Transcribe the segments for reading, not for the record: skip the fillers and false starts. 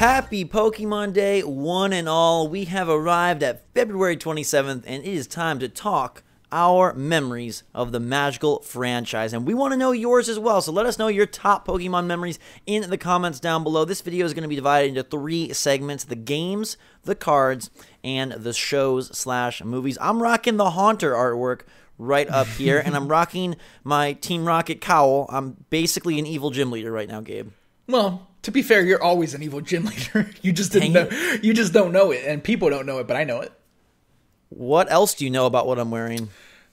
Happy Pokemon Day, one and all. We have arrived at February 27th, and it is time to talk our memories of the magical franchise. And we want to know yours as well, so let us know your top Pokemon memories in the comments down below. This video is going to be divided into 3 segments: the games, the cards, and the shows/movies. I'm rocking the Haunter artwork right up here, and I'm rocking my Team Rocket cowl. I'm basically an evil gym leader right now, Gabe. Well, to be fair, you're always an evil gym leader. You just didn't know. You just don't know it, and people don't know it, but I know it. What else do you know about what I'm wearing?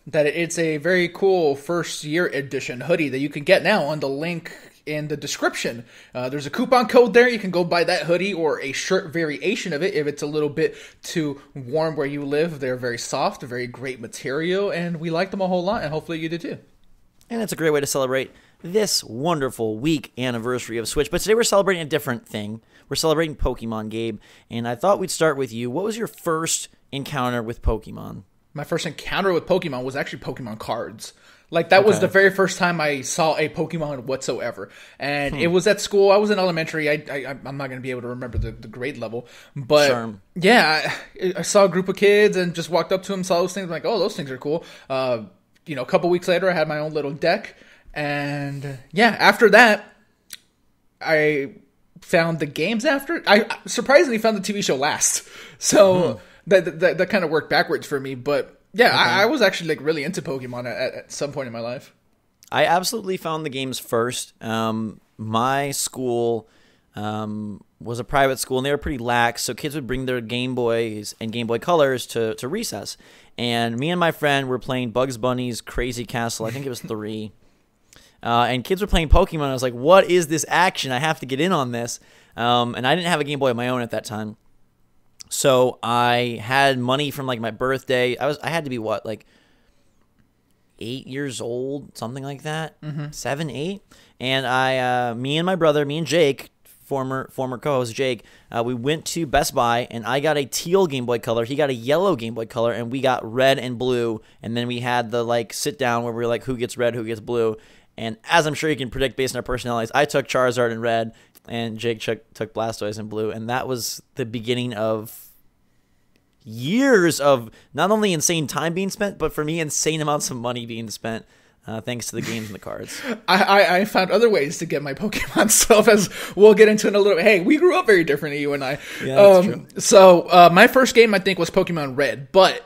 That it's a very cool first year edition hoodie that you can get now on the link in the description. There's a coupon code there. You can go buy that hoodie or a shirt variation of it if it's a little bit too warm where you live. They're very soft, very great material, and we like them a whole lot, and hopefully you do too. And it's a great way to celebrate this wonderful week anniversary of Switch. But today we're celebrating a different thing. We're celebrating Pokemon, Gabe. And I thought we'd start with you. What was your first encounter with Pokemon? My first encounter with Pokemon was actually Pokemon cards. Like, that was the very first time I saw a Pokemon whatsoever. And it was at school. I was in elementary. I'm not going to be able to remember the grade level. But, yeah, I saw a group of kids and just walked up to them, saw those things. I'm like, oh, those things are cool. A couple weeks later, I had my own little deck. And, yeah, after that, I found the games after. I surprisingly found the TV show last. So that kind of worked backwards for me. But, yeah, I was actually like really into Pokemon at some point in my life. I absolutely found the games first. My school was a private school, and they were pretty lax, so kids would bring their Game Boys and Game Boy Colors to recess. And me and my friend were playing Bugs Bunny's Crazy Castle. I think it was 3. And kids were playing Pokemon. I was like, what is this action? I have to get in on this. And I didn't have a Game Boy of my own at that time. So I had money from like my birthday. I had to be what, like 8 years old, something like that, 7, 8. And me and my brother, me and Jake, former co-host Jake, we went to Best Buy, and I got a teal Game Boy Color. He got a yellow Game Boy Color, and we got red and blue. And then we had the like sit down where we were like, who gets red, who gets blue. And as I'm sure you can predict based on our personalities, I took Charizard in red, and Jake took Blastoise in blue. And that was the beginning of years of not only insane time being spent, but for me, insane amounts of money being spent, thanks to the games and the cards. I found other ways to get my Pokemon stuff, as we'll get into in a little bit. Hey, we grew up very differently, you and I. Yeah, that's true. So my first game, I think, was Pokemon Red, but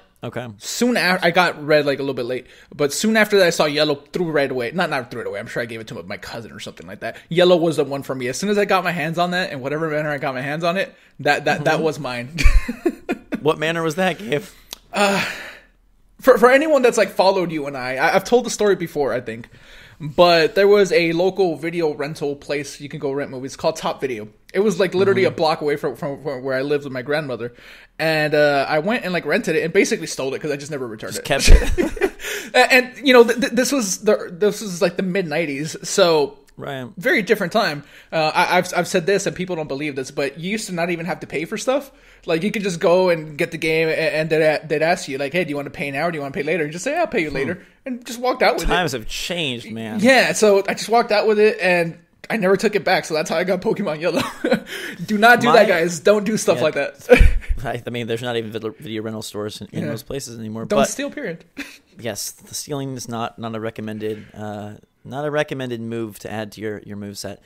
soon after, I got Red like a little bit late, but soon after that I saw Yellow, threw Red away. Not threw it away, I'm sure I gave it to my cousin or something like that. Yellow was the one for me. As soon as I got my hands on that, in whatever manner I got my hands on it, that was mine. What manner was that, Gabe? For anyone that's like followed you and I've told the story before, I think, but there was a local video rental place you can go rent movies called Top Video. It was like literally a block away from where I lived with my grandmother, and I went and like rented it and basically stole it because I just never returned it. Kept it. And this was like the mid '90s, so. Right. Very different time. I've said this and people don't believe this, but you used to not even have to pay for stuff. Like, you could just go and get the game, and they'd ask you, like, hey, do you want to pay now or do you want to pay later? And just say, I'll pay you later, and just walked out with it. Times have changed, man. Yeah, so I just walked out with it, and I never took it back, so that's how I got Pokemon Yellow. Do not do that, guys. Don't do stuff like that. I mean, there's not even video rental stores in those places anymore. Don't steal, period. Yes, the stealing is not a recommended move to add to your moveset.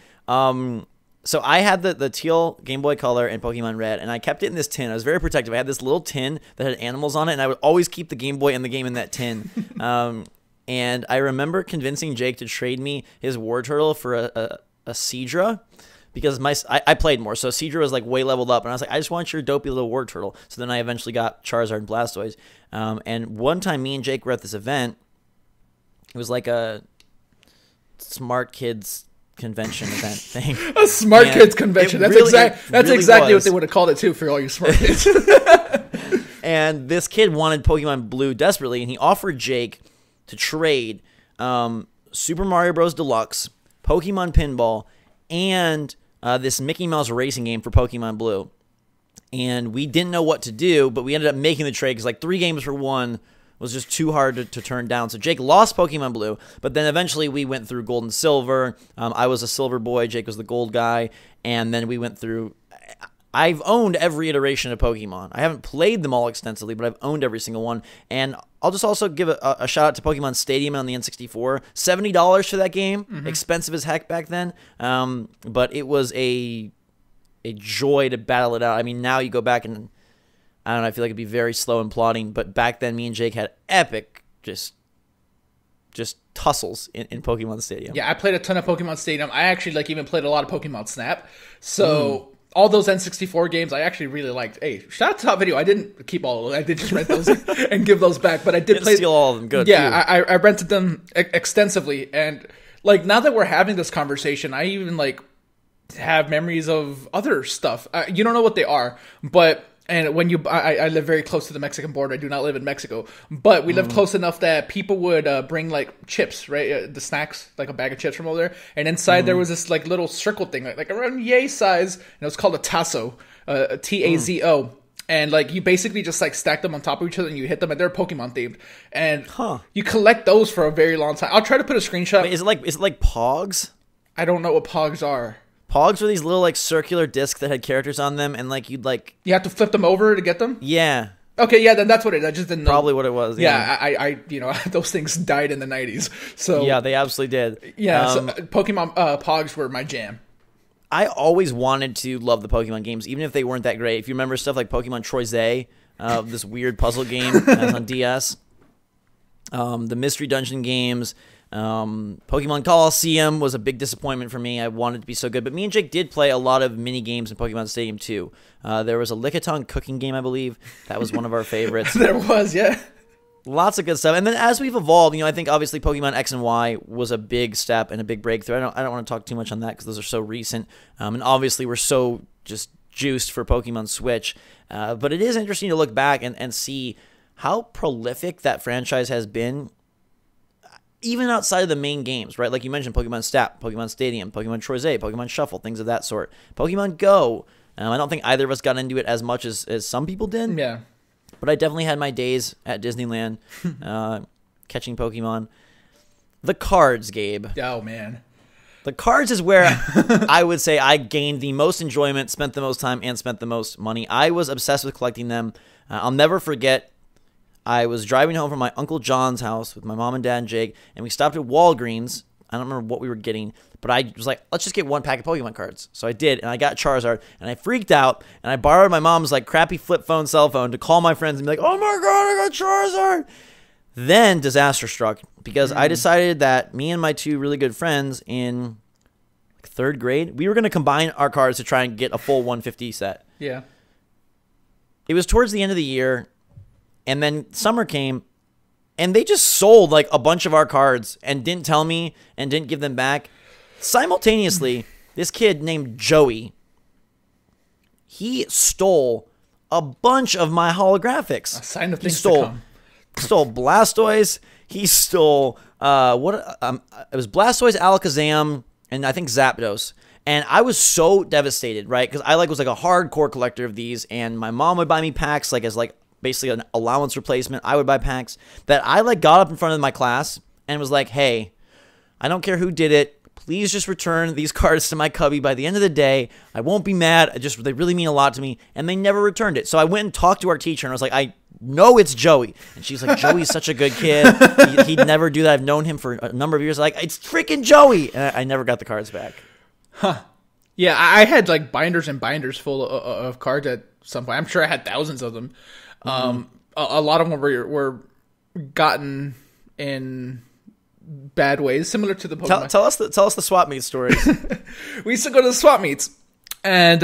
So I had the teal Game Boy Color and Pokemon Red, and I kept it in this tin. I was very protective. I had this little tin that had animals on it, and I would always keep the Game Boy and the game in that tin. And I remember convincing Jake to trade me his War Turtle for a Seadra, because I played more. So Seadra was like way leveled up, and I was like, I just want your dopey little War Turtle. So then I eventually got Charizard and Blastoise. And one time me and Jake were at this event. It was like a smart kids convention event thing. A smart kids convention. That's exactly what they would have called it too, for all you smart kids. And this kid wanted Pokemon Blue desperately, and he offered Jake to trade Super Mario Bros. Deluxe, Pokemon Pinball, and this Mickey Mouse racing game for Pokemon Blue. And we didn't know what to do, but we ended up making the trade because like 3 games for 1 was just too hard to turn down. So Jake lost Pokemon Blue, but then eventually we went through Gold and Silver. I was a Silver boy, Jake was the Gold guy, and then we went through... I've owned every iteration of Pokemon. I haven't played them all extensively, but I've owned every single one. And I'll just also give a shout out to Pokemon Stadium on the N64. $70 for that game. Expensive as heck back then. But it was a joy to battle it out. I mean, now you go back and, I don't know, I feel like it'd be very slow and plodding. But back then, me and Jake had epic, just tussles in Pokemon Stadium. Yeah, I played a ton of Pokemon Stadium. I actually even played a lot of Pokemon Snap. So all those N64 games I actually really liked. Hey, shout out to Top Video. I didn't keep all of them. I did just rent those and give those back. But I did play. Steal all of them. Good. Yeah, I rented them extensively. And like now that we're having this conversation, I even like have memories of other stuff. You don't know what they are, but. And when I live very close to the Mexican border. I do not live in Mexico, but we live close enough that people would bring like chips, right? The snacks, like a bag of chips from over there. And inside there was this like little circle thing, like around yay size, and it was called a tazo, Tazo. And like you basically just like stack them on top of each other and you hit them, and they're Pokemon themed. And you collect those for a very long time. I'll try to put a screenshot. Wait, is it like Pogs? I don't know what Pogs are. Pogs were these little like circular discs that had characters on them, and like you have to flip them over to get them. Yeah. Okay, yeah, then that's what it is. I just didn't know. Probably what it was. Yeah, I those things died in the 90s. So yeah, they absolutely did. Yeah, so Pokemon Pogs were my jam. I always wanted to love the Pokemon games, even if they weren't that great. If you remember stuff like Pokemon Troyes, this weird puzzle game that was on DS, the Mystery Dungeon games. Pokemon Coliseum was a big disappointment for me. I wanted it to be so good, but me and Jake did play a lot of mini games in Pokemon Stadium too. There was a Lickitung cooking game, I believe. That was one of our favorites. There was, yeah. Lots of good stuff. And then as we've evolved, I think obviously Pokemon X and Y was a big step and a big breakthrough. I don't want to talk too much on that because those are so recent. And obviously we're so just juiced for Pokemon Switch. But it is interesting to look back and see how prolific that franchise has been, even outside of the main games, right? Like you mentioned, Pokemon Snap, Pokemon Stadium, Pokemon Troyes, Pokemon Shuffle, things of that sort. Pokemon Go. I don't think either of us got into it as much as some people did. Yeah. But I definitely had my days at Disneyland catching Pokemon. The cards, Gabe. Oh, man. The cards is where I would say I gained the most enjoyment, spent the most time, and spent the most money. I was obsessed with collecting them. I'll never forget, I was driving home from my Uncle John's house with my mom and dad and Jake, and we stopped at Walgreens. I don't remember what we were getting, but I was like, let's just get one pack of Pokemon cards. So I did, and I got Charizard, and I freaked out, and I borrowed my mom's like crappy flip phone cell phone to call my friends and be like, oh my god, I got Charizard! Then disaster struck, because I decided that me and my two really good friends in third grade, we were going to combine our cards to try and get a full 150 set. Yeah. It was towards the end of the year, and then summer came, and they just sold like a bunch of our cards and didn't tell me and didn't give them back. Simultaneously, this kid named Joey, he stole a bunch of my holographics. A sign of things to come. Stole Blastoise. He stole it was Blastoise, Alakazam, and I think Zapdos. And I was so devastated, right? Because I was like a hardcore collector of these, and my mom would buy me packs as basically an allowance replacement. I would buy packs that I got up in front of my class and was like, hey, I don't care who did it. Please just return these cards to my cubby by the end of the day. I won't be mad. They really mean a lot to me. And they never returned it. So I went and talked to our teacher, and I was like, I know it's Joey. And she's like, Joey's such a good kid. He'd never do that. I've known him for a number of years. It's freaking Joey. And I never got the cards back. Huh. Yeah, I had binders and binders full of cards at some point. I'm sure I had thousands of them. A lot of them were gotten in bad ways, similar to the Pokemon. Tell us the swap meet stories. We used to go to the swap meets, and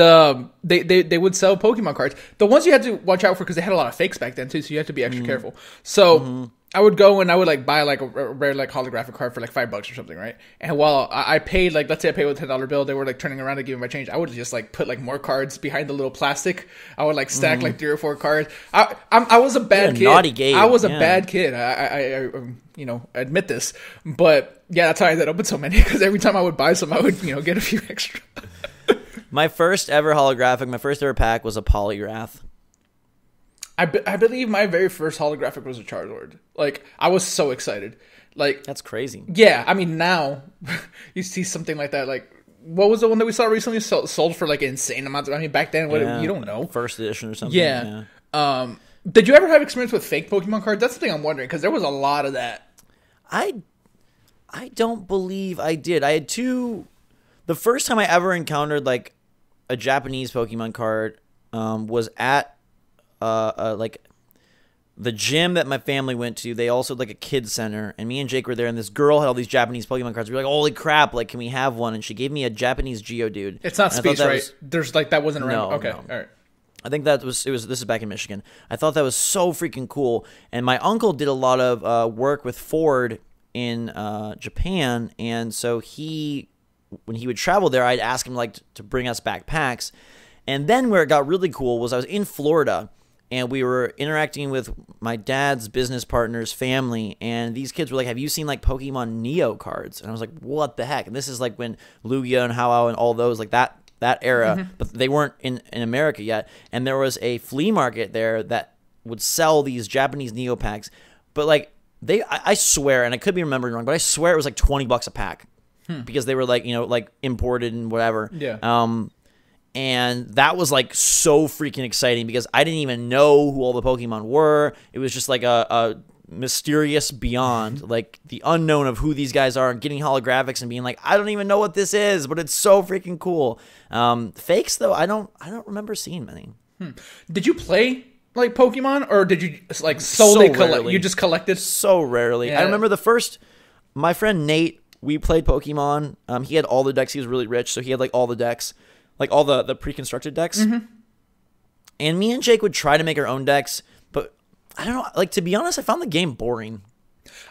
they would sell Pokemon cards. The ones you had to watch out for because they had a lot of fakes back then too, so you had to be extra careful. So I would go and I would buy a rare holographic card for $5 or something, right? And while I paid let's say I paid with a $10 bill, they were turning around to give me my change. I would just put more cards behind the little plastic. I would stack 3 or 4 cards. I was a bad kid. Naughty Gabe. I was a bad kid. I admit this, but yeah, that's how I ended up with so many. Because every time I would buy some, I would get a few extra. My first ever holographic, my first ever pack was a Polygrath. I believe my very first holographic was a Charizard. I was so excited. That's crazy. Yeah, I mean, now you see something like that, what was the one that we saw recently sold for like insane amounts? I mean, back then, you don't know, first edition or something. Yeah. Did you ever have experience with fake Pokemon cards? That's the thing I'm wondering, because there was a lot of that. I don't believe I did. I had two. The first time I ever encountered like a Japanese Pokemon card was at like the gym that my family went to. They also had like a kids center, and me and Jake were there, and this girl had all these Japanese Pokemon cards. We were like, holy crap, like, can we have one? And she gave me a Japanese Geodude. It's not Space, right? There's like, that wasn't around. No, okay, no. all right. I think this is back in Michigan. I thought that was so freaking cool. And my uncle did a lot of work with Ford in Japan, and so when he would travel there, I'd ask him like to bring us backpacks. And then where it got really cool was I was in Florida, and we were interacting with my dad's business partner's family, and these kids were like, have you seen like Pokemon Neo cards? And I was like, what the heck? And this is like when Lugia and How-Oh and all those, like that era, but they weren't in America yet. And there was a flea market there that would sell these Japanese Neo packs. But like I swear, and I could be remembering wrong, but I swear it was like $20 a pack because they were like, like imported and whatever. Yeah. And that was like so freaking exciting because I didn't even know who all the Pokemon were. It was just like a mysterious beyond, like the unknown of who these guys are, and getting holographics and being like, I don't even know what this is, but it's so freaking cool. Fakes though, I don't remember seeing many. Did you play like Pokemon, or did you like solely collect? You just collected so rarely. Yeah. I remember my friend Nate, we played Pokemon. He had all the decks. He was really rich, so he had like all the decks, like all the pre-constructed decks. And me and Jake would try to make our own decks, but I don't know. Like, to be honest, I found the game boring.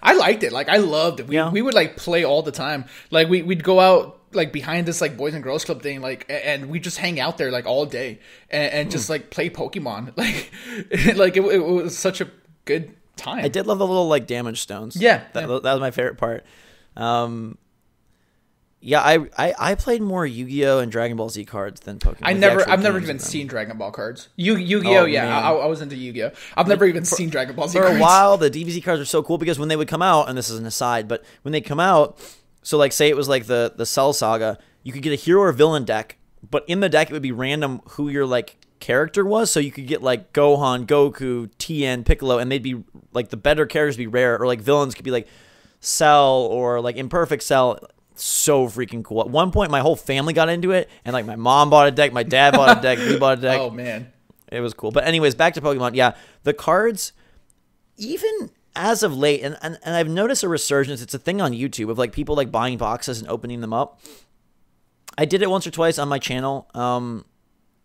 I liked it. Like, I loved it. We would like play all the time. Like we'd go out like behind this like Boys and Girls Club thing, like, and we just hang out there like all day and just like play Pokemon. Like it was such a good time. I did love the little like damage stones. Yeah, that was my favorite part. Yeah, I played more Yu-Gi-Oh and Dragon Ball Z cards than Pokemon. I've never even seen Dragon Ball cards. Yu-Gi-Oh, I was into Yu-Gi-Oh. I've never even seen Dragon Ball Z cards. For a while, the DBZ cards were so cool because when they would come out, and this is an aside, but when they come out, so like say it was like the Cell Saga, you could get a hero or villain deck, but in the deck it would be random who your like character was, so you could get like Gohan, Goku, Tien, Piccolo, and they'd be like the better characters would be rare, or like villains could be like Cell or like Imperfect Cell. So freaking cool. At one point, my whole family got into it, and like my mom bought a deck, my dad bought a deck, we bought a deck. Oh man, it was cool. But anyways, back to Pokemon. Yeah, the cards, even as of late, and I've noticed a resurgence. It's a thing on YouTube of like people like buying boxes and opening them up. I did it once or twice on my channel, and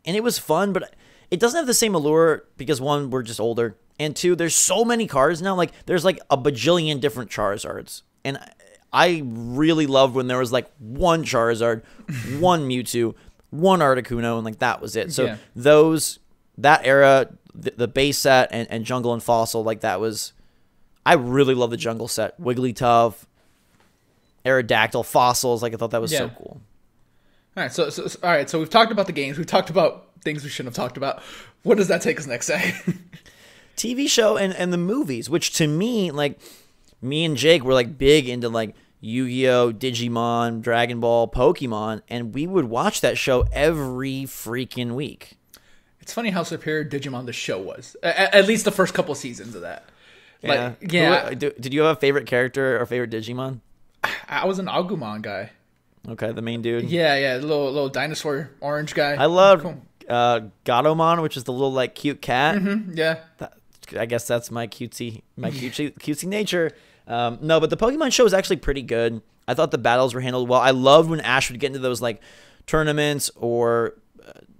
it was fun, but it doesn't have the same allure because one, we're just older, and two, there's so many cards now. Like there's like a bajillion different Charizards, and I really loved when there was like one Charizard, one Mewtwo, one Articuno, and like that was it. So that era, the base set and Jungle and Fossil, like that was, I really love the Jungle set. Wigglytuff, Aerodactyl, Fossils, like I thought that was so cool. All right, so we've talked about the games, we've talked about things we shouldn't have talked about. What does that take us next, Zach? TV show and the movies, which to me, like, me and Jake were like big into like Yu-Gi-Oh, Digimon, Dragon Ball, Pokemon, and we would watch that show every freaking week. It's funny how superior Digimon the show was. At least the first couple seasons of that. Did you have a favorite character or favorite Digimon? I was an Agumon guy. Okay, the main dude. Yeah, the little dinosaur orange guy. I loved Gatomon, which is the little like cute cat. Yeah. I guess that's my cutesy nature. No, but the Pokemon show was actually pretty good. I thought the battles were handled well. I loved when Ash would get into those like tournaments or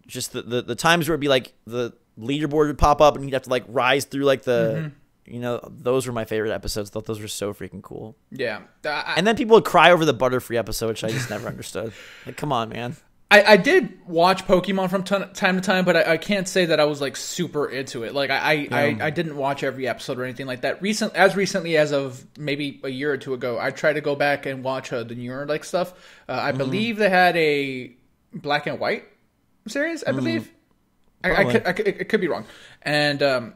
just the times where it'd be like the leaderboard would pop up and he'd have to like rise through like the, those were my favorite episodes. I thought those were so freaking cool. Yeah. And then people would cry over the Butterfree episode, which I just never understood. Like, come on, man. I did watch Pokemon from time to time, but I can't say that I was like super into it. Like I didn't watch every episode or anything like that. As recently as of maybe a year or two ago, I tried to go back and watch the newer like stuff. I believe they had a Black and White series. I believe. I could be wrong. And I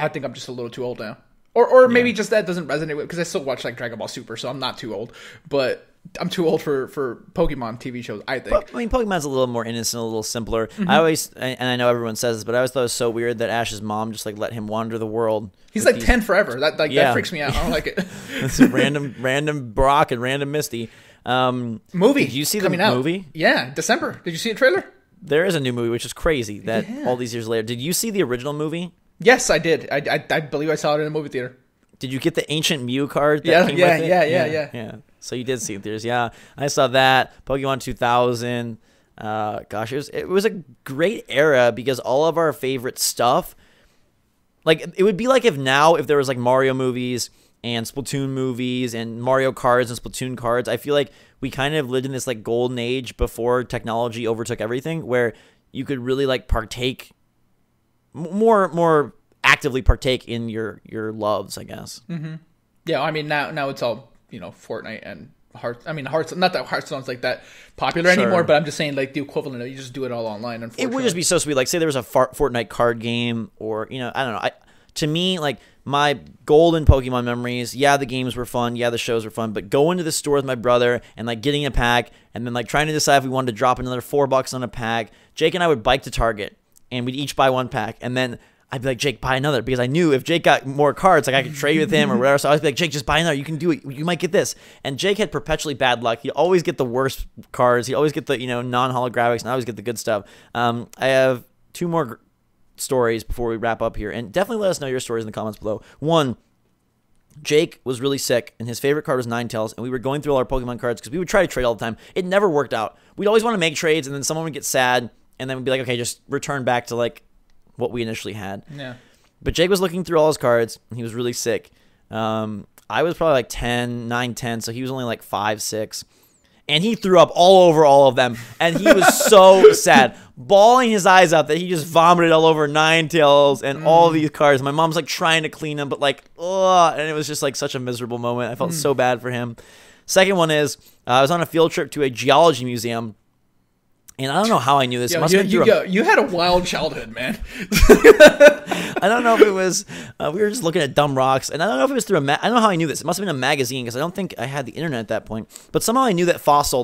think I'm just a little too old now, or maybe just that doesn't resonate with because I still watch like Dragon Ball Super, so I'm not too old, but. I'm too old for Pokemon TV shows, I think. I mean, Pokemon's a little more innocent, a little simpler. I always, and I know everyone says this, but I always thought it was so weird that Ash's mom just like let him wander the world. He's like 10 forever. That freaks me out. I don't like it. It's random Brock and random Misty. Movie. Did you see the movie? Yeah, December. Did you see the trailer? There is a new movie, which is crazy that all these years later. Did you see the original movie? Yes, I did. I believe I saw it in a movie theater. Did you get the Ancient Mew card that came with it? Yeah. So you did see it theaters. Yeah, I saw that. Pokemon 2000. Gosh, it was a great era because all of our favorite stuff, like it would be like if there was like Mario movies and Splatoon movies and Mario cards and Splatoon cards. I feel like we kind of lived in this like golden age before technology overtook everything, where you could really like partake more actively partake in your loves, I guess. Mm-hmm. Yeah, I mean now it's all Fortnite and Hearts. I mean Hearts. Not that Hearthstone's like that popular anymore, but I'm just saying like the equivalent of you just do it all online. Unfortunately, it would just be so sweet. Like say there was a Fortnite card game, or I don't know. To me, like my golden Pokemon memories, the games were fun, the shows were fun, but going to the store with my brother and like getting a pack and then like trying to decide if we wanted to drop another $4 on a pack. Jake and I would bike to Target and we'd each buy one pack, and then I'd be like, Jake, buy another, because I knew if Jake got more cards, like I could trade with him or whatever. So I was like, Jake, just buy another. You can do it. You might get this. And Jake had perpetually bad luck. He'd always get the worst cards. He'd always get the non-holographics, and I always get the good stuff. I have two more stories before we wrap up here, and definitely let us know your stories in the comments below. One, Jake was really sick, and his favorite card was Ninetales, and we were going through all our Pokemon cards because we would try to trade all the time. It never worked out. We'd always want to make trades, and then someone would get sad, and then we'd be like, okay, just return back to like what we initially had. Yeah. But Jake was looking through all his cards, and he was really sick. I was probably like 9, 10, so he was only like 5, 6. And he threw up all over all of them. And he was so sad, bawling his eyes out that he just vomited all over Ninetales and all these cards. My mom's like trying to clean them, but like, ugh. And it was just like such a miserable moment. I felt so bad for him. Second one is I was on a field trip to a geology museum. And I don't know how I knew this. You had a wild childhood, man. I don't know if it was we were just looking at dumb rocks, and I don't know if it was through I don't know how I knew this. It must have been a magazine, because I don't think I had the internet at that point. But somehow I knew that the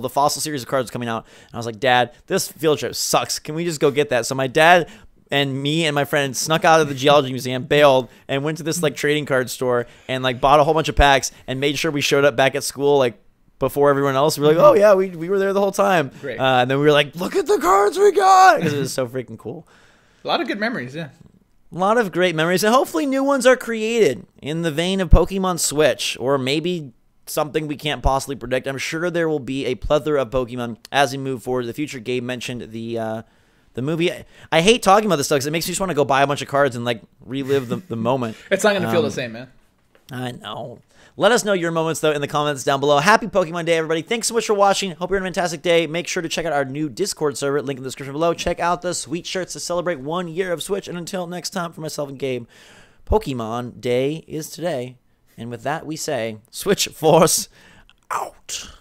Fossil series of cards was coming out, and I was like, Dad, this field trip sucks. Can we just go get that? So my dad and me and my friend snuck out of the geology museum, bailed, and went to this like trading card store and like bought a whole bunch of packs and made sure we showed up back at school like before everyone else. We were like, oh yeah, we were there the whole time. Great. And then we were like, look at the cards we got, because it was so freaking cool. A lot of good memories, yeah. A lot of great memories, and hopefully new ones are created in the vein of Pokemon Switch, or maybe something we can't possibly predict. I'm sure there will be a plethora of Pokemon as we move forward to the future. Gabe mentioned the movie. I hate talking about this stuff because it makes me just want to go buy a bunch of cards and like relive the moment. It's not going to feel the same, man. I know. Let us know your moments, though, in the comments down below. Happy Pokemon Day, everybody. Thanks so much for watching. Hope you're having a fantastic day. Make sure to check out our new Discord server. Link in the description below. Check out the sweet shirts to celebrate 1 year of Switch. And until next time, for myself and Gabe, Pokemon Day is today. And with that, we say, Switch Force out.